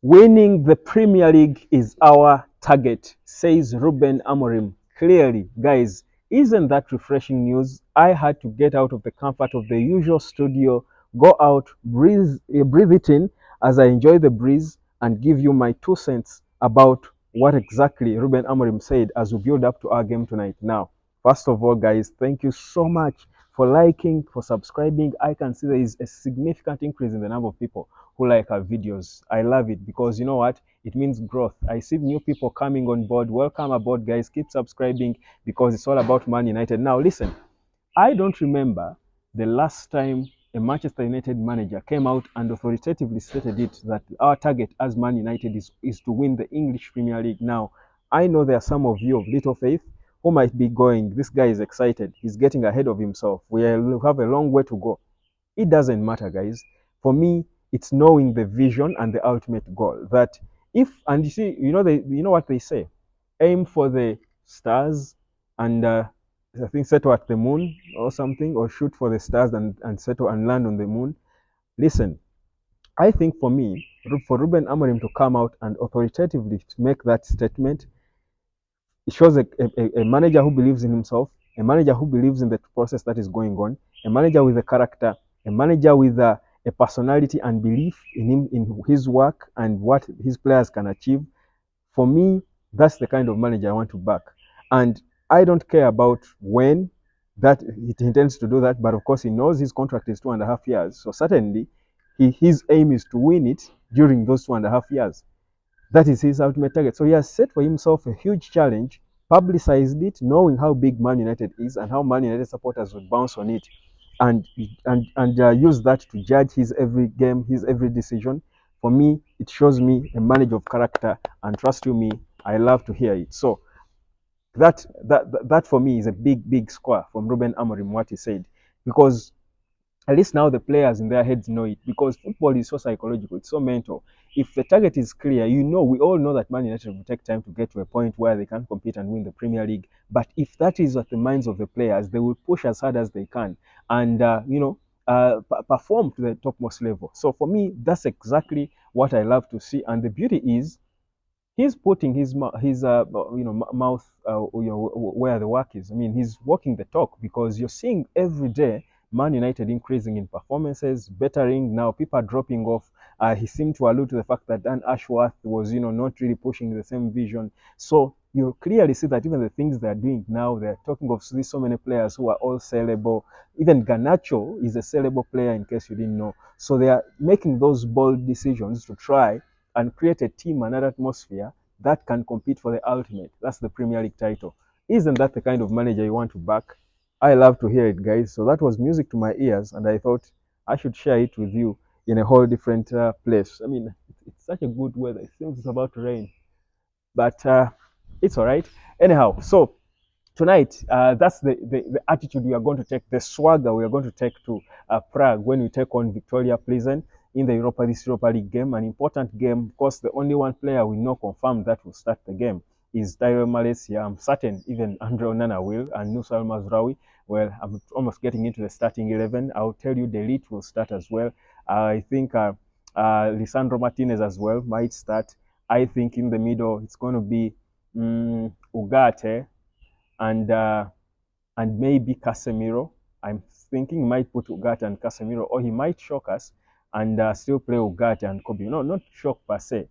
Winning the Premier League is our target, says Ruben Amorim. Clearly, guys, isn't that refreshing news? I had to get out of the comfort of the usual studio, go out, breathe it in as I enjoy the breeze, and give you my 2 cents about what exactly Ruben Amorim said as we build up to our game tonight. Now, first of all, guys, thank you so much for liking, for subscribing. I can see there is a significant increase in the number of people who like our videos. I love it because you know what? It means growth. I see new people coming on board. Welcome aboard, guys. Keep subscribing because it's all about Man United. Now, listen, I don't remember the last time a Manchester United manager came out and authoritatively stated it that our target as Man United is to win the English Premier League. Now, I know there are some of you of little faith who might be going, this guy is excited. He's getting ahead of himself. We have a long way to go. It doesn't matter, guys. For me, it's knowing the vision and the ultimate goal. That if, and you see, you know what they say, aim for the stars and I think settle at the moon or something, or shoot for the stars and settle and land on the moon. Listen, I think for me, for Ruben Amorim to come out and authoritatively make that statement, it shows a manager who believes in himself, a manager who believes in the process that is going on, a manager with a character, a manager with a personality and belief in him, in his work and what his players can achieve. For me, that's the kind of manager I want to back. And I don't care about when that he intends to do that, but of course he knows his contract is 2.5 years. So certainly his aim is to win it during those 2.5 years. That is his ultimate target. So he has set for himself a huge challenge, publicized it, knowing how big Man United is and how Man United supporters would bounce on it, and use that to judge his every game, his every decision. For me, it shows me a manager of character, and trust you me, I love to hear it. So that for me is a big score from Ruben Amorim, what he said, because at least now the players in their heads know it, because football is so psychological, it's so mental. If the target is clear, we all know that Man United will take time to get to a point where they can compete and win the Premier League. But if that is at the minds of the players, they will push as hard as they can and perform to the topmost level. So for me, that's exactly what I love to see. And the beauty is, he's putting his mouth where the work is. I mean, he's walking the talk, because you're seeing every day Man United increasing in performances, bettering. Now people are dropping off. He seemed to allude to the fact that Dan Ashworth was not really pushing the same vision. So you clearly see that even the things they're doing now, they're talking of so many players who are all sellable. Even Garnacho is a sellable player, in case you didn't know. So they are making those bold decisions to try and create a team and an atmosphere that can compete for the ultimate. That's the Premier League title. Isn't that the kind of manager you want to back? I love to hear it, guys. So that was music to my ears, and I thought I should share it with you in a whole different place. I mean, it's such a good weather. It seems it's about to rain, but it's all right. Anyhow, so tonight, that's the attitude we are going to take, the swagger we are going to take to Prague when we take on Victoria Pleasant in the Europa League game, an important game. Of course, the only one player we know confirmed that will start the game is Tyrell Malaysia. I'm certain even Andre Onana will, and Nusa Al Mazraoui. Well, I'm almost getting into the starting 11. I'll tell you, Delete will start as well. I think Lisandro Martinez as well might start. I think in the middle, it's going to be Ugarte and maybe Casemiro. I'm thinking he might put Ugarte and Casemiro, or he might shock us and still play Ugarte and Kobe. No, not shock per se,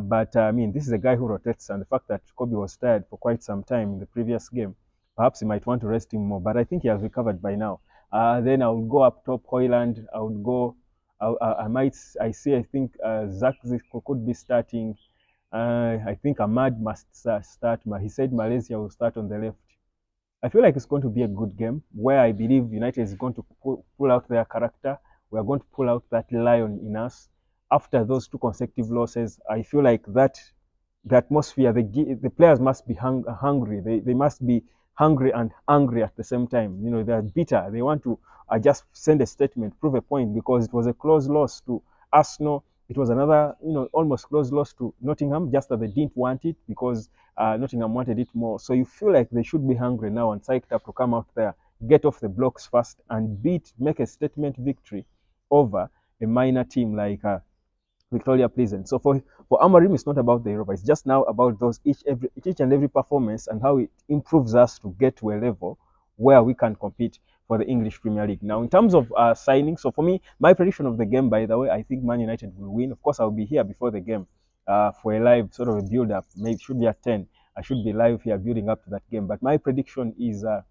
but I mean, this is a guy who rotates, and the fact that Kobe was tired for quite some time in the previous game, perhaps he might want to rest him more, but I think he has recovered by now. Then I would go up top Hoyland. I would go. I think Zach could be starting. I think Ahmad must start. He said Malaysia will start on the left. I feel like it's going to be a good game where I believe United is going to pull out their character. We are going to pull out that lion in us. After those two consecutive losses, I feel like the atmosphere, the players must be hungry. They must be hungry and angry at the same time. They're bitter. They want to just send a statement, prove a point, because it was a close loss to Arsenal. It was another, almost close loss to Nottingham, just that they didn't want it because Nottingham wanted it more. So you feel like they should be hungry now and psyched up to come out there, get off the blocks fast, and make a statement victory over a minor team like Victoria Pleasant. So for Amorim, it's not about the Europa. It's just now about those each and every performance and how it improves us to get to a level where we can compete for the English Premier League. Now, in terms of signing, so for me, my prediction of the game, by the way, I think Man United will win. Of course, I'll be here before the game for a live sort of a build-up. Maybe it should be at 10. I should be live here building up to that game. But my prediction is a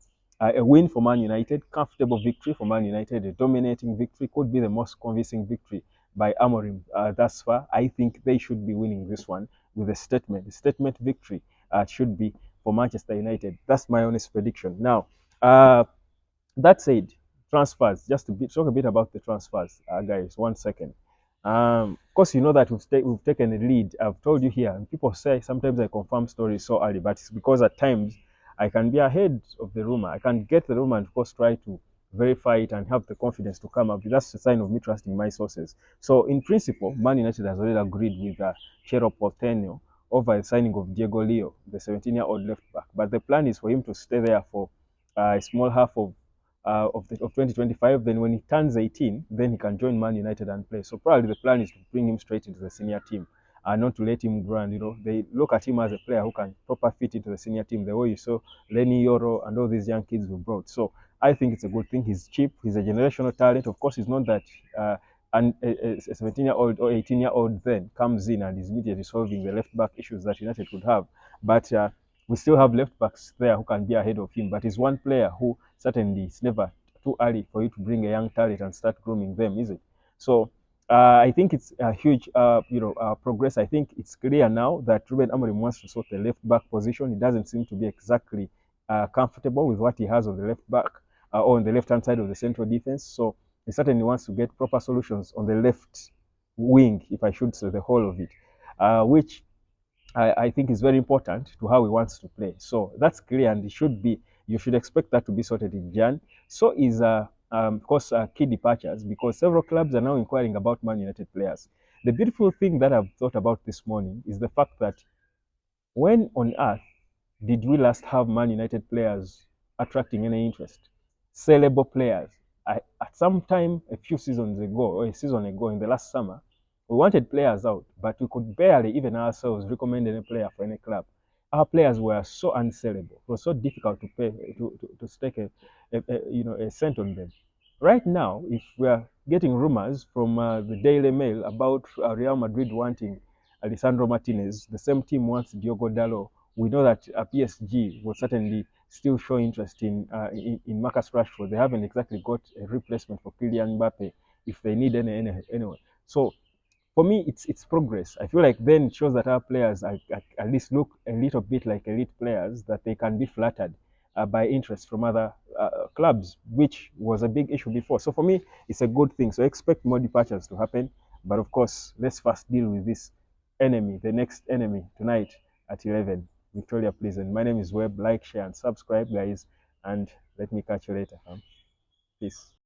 win for Man United, comfortable victory for Man United, a dominating victory, could be the most convincing victory by Amorim thus far. I think they should be winning this one with a statement. A statement victory should be for Manchester United. That's my honest prediction. Now, uh, that said, transfers, just to talk a bit about the transfers, guys, 1 second. Of course, you know that we've taken a lead. I've told you here, and people say sometimes I confirm stories so early, but it's because at times I can be ahead of the rumor. I can get the rumor and, of course, try to verify it and have the confidence to come up. That's a sign of me trusting my sources. So, in principle, Man United has already agreed with Chero Porteño over the signing of Diego Leo, the 17-year-old left back. But the plan is for him to stay there for a small half of 2025. Then when he turns 18, then he can join Man United and play. So probably the plan is to bring him straight into the senior team and not to let him grow. And, they look at him as a player who can proper fit into the senior team, the way you saw Lenny Yoro and all these young kids we brought. So I think it's a good thing. He's cheap. He's a generational talent. Of course, he's not that and a 17-year-old or 18-year-old then comes in and is immediately solving the left back issues that United could have. But we still have left backs there who can be ahead of him. But he's one player who certainly it's never too early for you to bring a young talent and start grooming them, is it? So I think it's a huge, progress. I think it's clear now that Ruben Amorim wants to sort the left back position. He doesn't seem to be exactly comfortable with what he has on the left back or on the left hand side of the central defense. So he certainly wants to get proper solutions on the left wing, if I should say, the whole of it, which I think is very important to how he wants to play. So that's clear, and it should be. You should expect that to be sorted in Jan. So is of course key departures, because several clubs are now inquiring about Man United players. The beautiful thing that I've thought about this morning is the fact that when on earth did we last have Man United players attracting any interest? Sellable players. At some time, a few seasons ago, or a season ago in the last summer, we wanted players out, but we could barely even ourselves recommend any player for any club. Our players were so unsellable. It was so difficult to pay to stake a cent on them. Right now, if we are getting rumors from the Daily Mail about Real Madrid wanting Alessandro Martinez, the same team wants Diogo Dalot, we know that PSG will certainly still show interest in Marcus Rashford. They haven't exactly got a replacement for Kylian Mbappe if they need anyway. So for me, it's progress. I feel like then it shows that our players at least look a little bit like elite players, that they can be flattered by interest from other clubs, which was a big issue before. So for me, it's a good thing. So expect more departures to happen. But of course, let's first deal with this enemy, the next enemy, tonight at 11. Victoria, please. And my name is Webb. Like, share, and subscribe, guys. And let me catch you later. Peace.